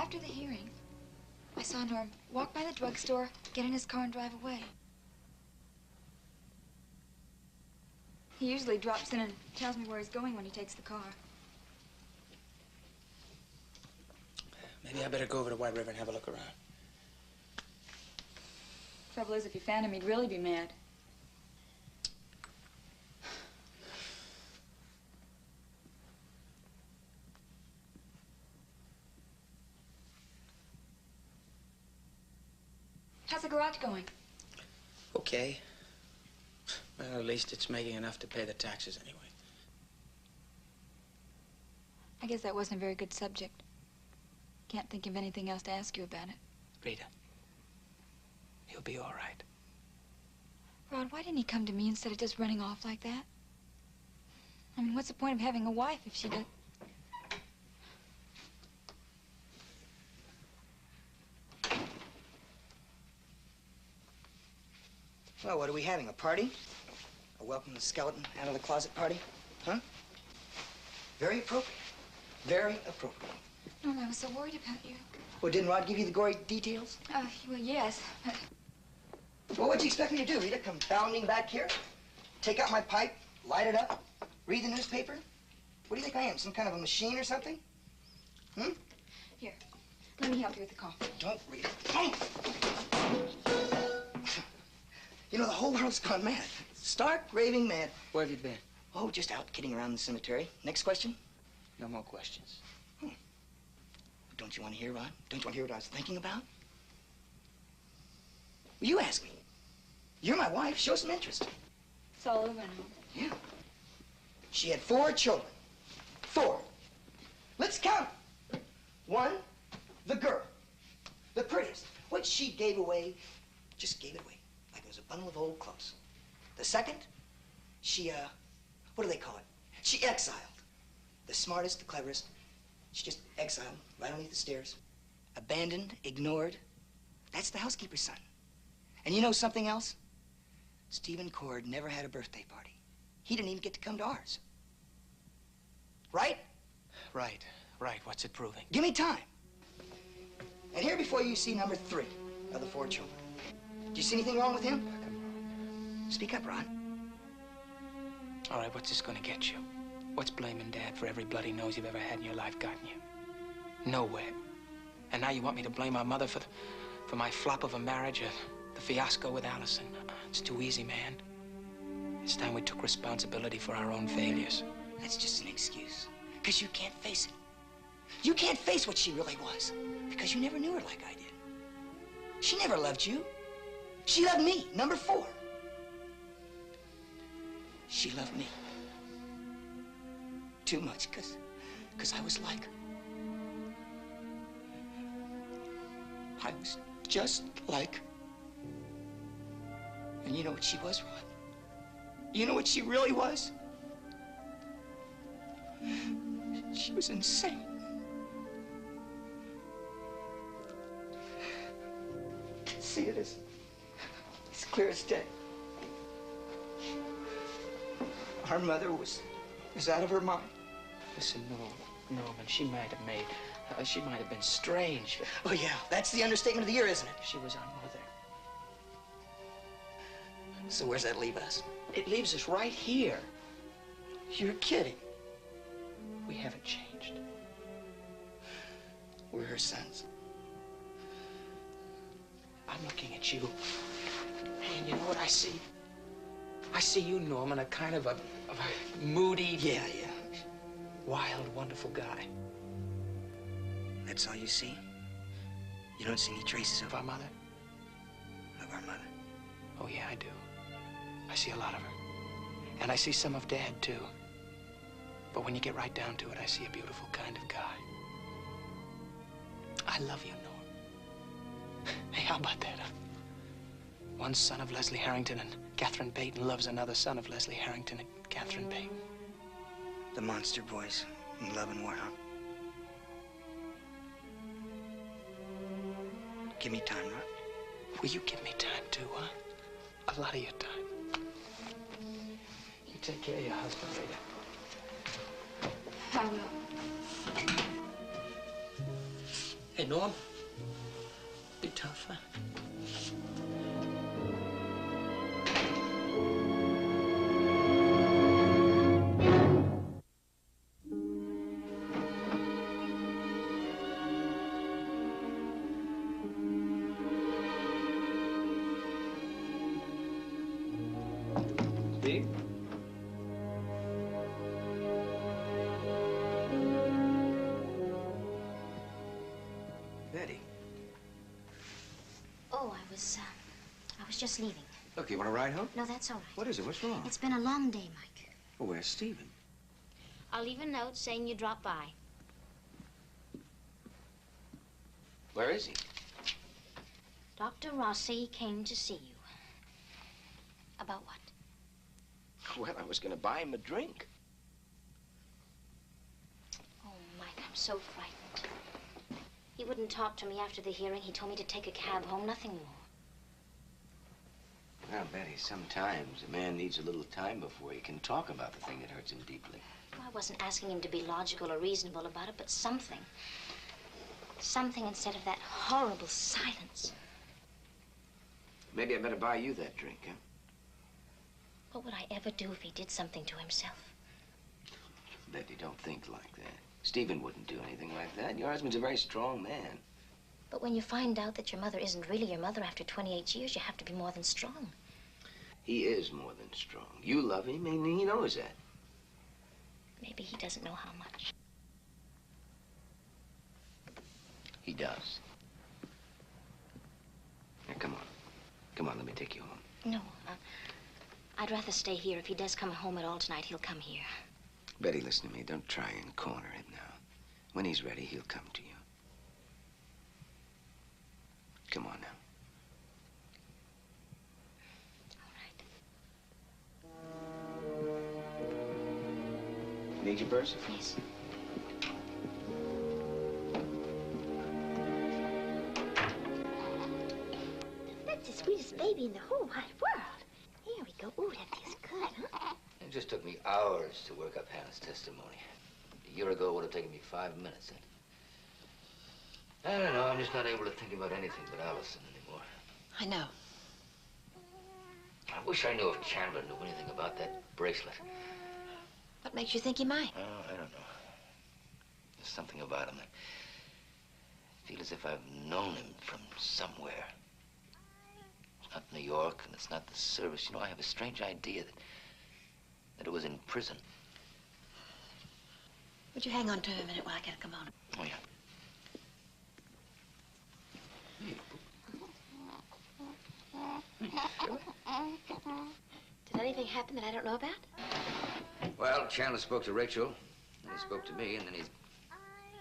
after the hearing, I saw Norm walk by the drugstore, get in his car, and drive away. He usually drops in and tells me where he's going when he takes the car. Maybe I better go over to White River and have a look around. Trouble is, if you found him, he'd really be mad. How's the garage going? Okay. Well, at least it's making enough to pay the taxes anyway. I guess that wasn't a very good subject. Can't think of anything else to ask you about it. Rita, he'll be all right. Rod, why didn't he come to me instead of just running off like that? I mean, what's the point of having a wife if she does... Well, what are we having, a party? A welcome the skeleton out of the closet party? Huh? Very appropriate. Very appropriate. Norm, I was so worried about you. Well, didn't Rod give you the gory details? Well, yes, but... Well, what'd you expect me to do, Rita? Come bounding back here? Take out my pipe, light it up, read the newspaper? What do you think I am, some kind of a machine or something? Hmm? Here, let me help you with the coffee. Don't, Rita. Don't! You know, the whole world's gone mad. Stark, raving mad. Where have you been? Oh, just out kidding around the cemetery. Next question? No more questions. Don't you want to hear, Rod? Don't you want to hear what I was thinking about? Well, you ask me. You're my wife. Show some interest. It's all over now. Yeah. She had 4 children. 4. Let's count them. 1, the girl. The prettiest. What she gave away, just gave it away. Like it was a bundle of old clothes. The second, she, what do they call it? She exiled. The smartest, the cleverest. She just exiled right underneath the stairs. Abandoned, ignored. That's the housekeeper's son. And you know something else? Stephen Cord never had a birthday party. He didn't even get to come to ours. Right? Right. What's it proving? Give me time. And here before you see number 3 of the 4 children. Do you see anything wrong with him? Come on. Speak up, Ron. All right, what's this gonna get you? What's blaming Dad for every bloody nose you've ever had in your life gotten you? Nowhere. And now you want me to blame our mother for my flop of a marriage, the fiasco with Allison. It's too easy, man. It's time we took responsibility for our own failures. That's just an excuse. Because you can't face it. You can't face what she really was. Because you never knew her like I did. She never loved you. She loved me, number 4. She loved me. Too much, because I was like her. I was just like her. And you know what she was, Rod? You know what she really was? She was insane. See it as clear as day. Our mother was out of her mind. Listen, Norman, she might have been strange. Oh, yeah, that's the understatement of the year, isn't it? She was our mother. So where's that leave us? It leaves us right here. You're kidding. We haven't changed. We're her sons. I'm looking at you, and you know what I see? I see you, Norman, a kind of a moody... Yeah. Wild, wonderful guy. That's all you see? You don't see any traces Of our mother? Of our mother. Oh, yeah, I do. I see a lot of her. And I see some of Dad, too. But when you get right down to it, I see a beautiful kind of guy. I love you, Norm. Hey, how about that, huh? One son of Leslie Harrington and Catherine Peyton loves another son of Leslie Harrington and Catherine Peyton. The monster boys in love and war, huh? Give me time, Rod. Will you give me time, too, huh? A lot of your time. You take care of your husband, Rita. I will. Hey, Norm. Be tough, huh? Steve? Betty. Oh, I was just leaving. Look, you want to ride home? No, that's all right. What is it? What's wrong? It's been a long day, Mike. Well, where's Stephen? I'll leave a note saying you dropped by. Where is he? Dr. Rossi came to see you. About what? Well, I was going to buy him a drink. Oh, Mike, I'm so frightened. He wouldn't talk to me after the hearing. He told me to take a cab home, nothing more. Well, Betty, sometimes a man needs a little time before he can talk about the thing that hurts him deeply. Well, I wasn't asking him to be logical or reasonable about it, but something. Something instead of that horrible silence. Maybe I better buy you that drink, huh? What would I ever do if he did something to himself? Betty, don't think like that. Stephen wouldn't do anything like that. Your husband's a very strong man. But when you find out that your mother isn't really your mother after 28 years, you have to be more than strong. He is more than strong. You love him, and he knows that. Maybe he doesn't know how much. He does. Now, come on. Come on, let me take you home. No, I'd rather stay here. If he does come home at all tonight, he'll come here. Betty, listen to me. Don't try and corner him now. When he's ready, he'll come to you. Come on now. All right. Need your purse? Yes. That's the sweetest baby in the whole wide world. Here we go. Ooh, that feels good, huh? It just took me hours to work up Hannah's testimony. A year ago, it would have taken me 5 minutes. I don't know, I'm just not able to think about anything but Allison anymore. I know. I wish I knew if Chandler knew anything about that bracelet. What makes you think he might? Oh, I don't know. There's something about him that I feel as if I've known him from somewhere. It's not New York, and it's not the service. You know, I have a strange idea that it was in prison. Would you hang on to him a minute while I get a kimono? Oh, yeah. Did anything happen that I don't know about? Well, Chandler spoke to Rachel, and he spoke to me, and then he's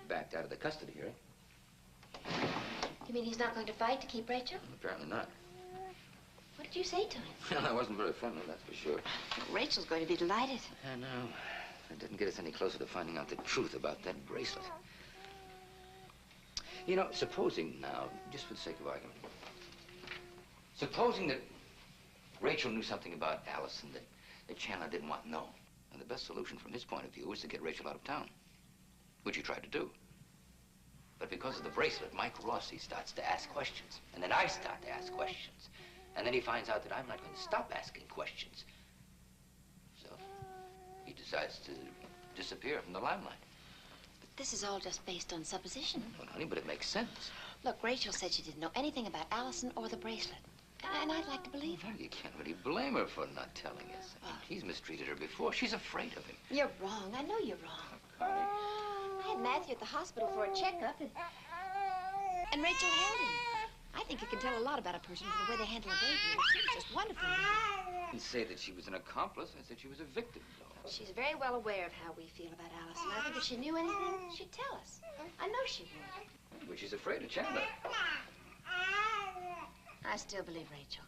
backed out of the custody hearing. You mean he's not going to fight to keep Rachel? Apparently not. What did you say to him? Well, I wasn't very friendly, that's for sure. Rachel's going to be delighted. I know. It didn't get us any closer to finding out the truth about that bracelet. You know, supposing now, just for the sake of argument, supposing that Rachel knew something about Allison that Chandler didn't want to know. And the best solution from his point of view was to get Rachel out of town, which he tried to do. But because of the bracelet, Mike Rossi starts to ask questions. And then I start to ask questions. And then he finds out that I'm not going to stop asking questions. So he decides to disappear from the limelight. But this is all just based on supposition. Well, honey, but it makes sense. Look, Rachel said she didn't know anything about Allison or the bracelet. And I'd like to believe her. Well, you can't really blame her for not telling us. I mean, he's mistreated her before. She's afraid of him. You're wrong. I know you're wrong. I had Matthew at the hospital for a checkup, and Rachel held him. I think you can tell a lot about a person from the way they handle a baby. She was just wonderful. I didn't say that she was an accomplice. I said she was a victim, though. She's very well aware of how we feel about Allison. I think if she knew anything, she'd tell us. I know she would. But she's afraid of Chandler. I still believe Rachel.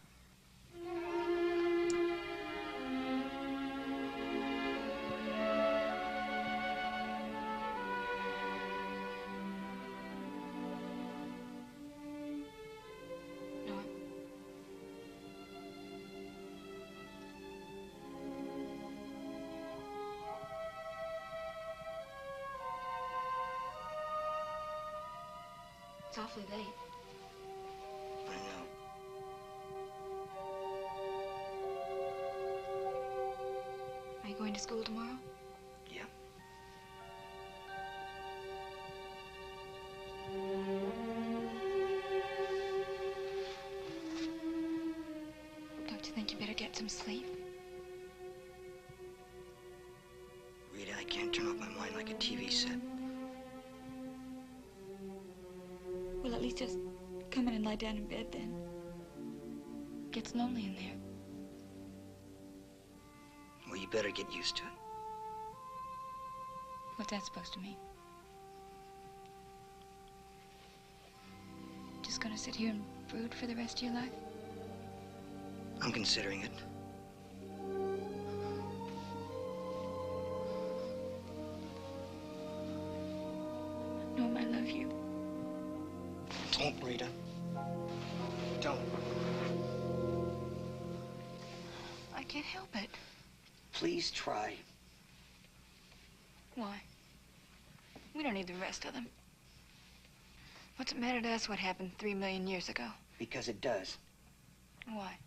Norm. It's awfully late. I know. Are you going to school tomorrow? Yeah. Don't you think you better get some sleep? Rita, I can't turn off my mind like a TV set. Well, at least just come in and lie down in bed then. It gets lonely in there. Well, you better get used to it. What's that supposed to mean? Just gonna sit here and brood for the rest of your life? I'm considering it. Norm, I love you. Don't, Rita. Don't. I can't help it. Please try. Why? We don't need the rest of them. What's it matter to us what happened 3 million years ago? Because it does. Why?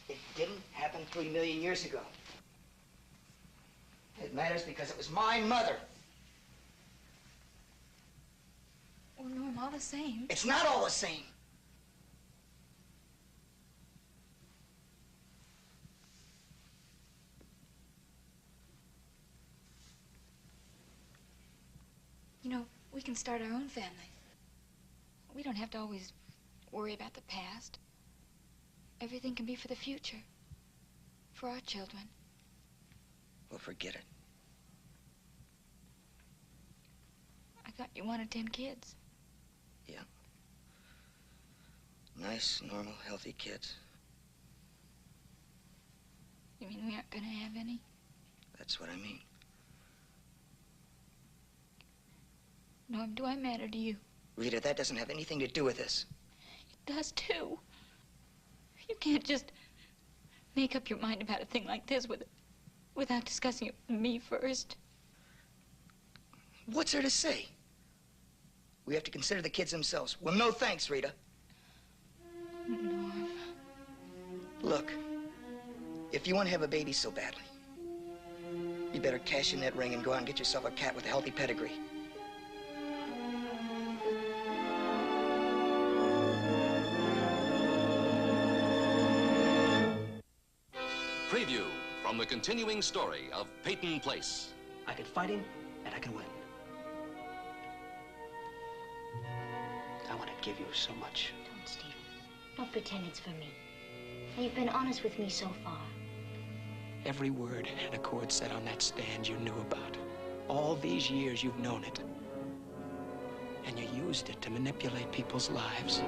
It didn't happen 3 million years ago. It matters because it was my mother. Well, Norm, all the same. It's not all the same. You know, we can start our own family. We don't have to always worry about the past. Everything can be for the future. For our children. Well, forget it. I thought you wanted 10 kids. Yeah. Nice, normal, healthy kids. You mean we aren't gonna have any? That's what I mean. Norm, do I matter to you? Rita, that doesn't have anything to do with this. It does too. You can't just make up your mind about a thing like this without discussing it with me first. What's there to say? We have to consider the kids themselves. Well, no thanks, Rita. Norm. Look, if you want to have a baby so badly, you better cash in that ring and go out and get yourself a cat with a healthy pedigree. Preview from the continuing story of Peyton Place. I can fight him, and I can win. I want to give you so much. Don't, Stephen. Don't pretend it's for me. And you've been honest with me so far. Every word and accord said on that stand you knew about. All these years you've known it. And you used it to manipulate people's lives.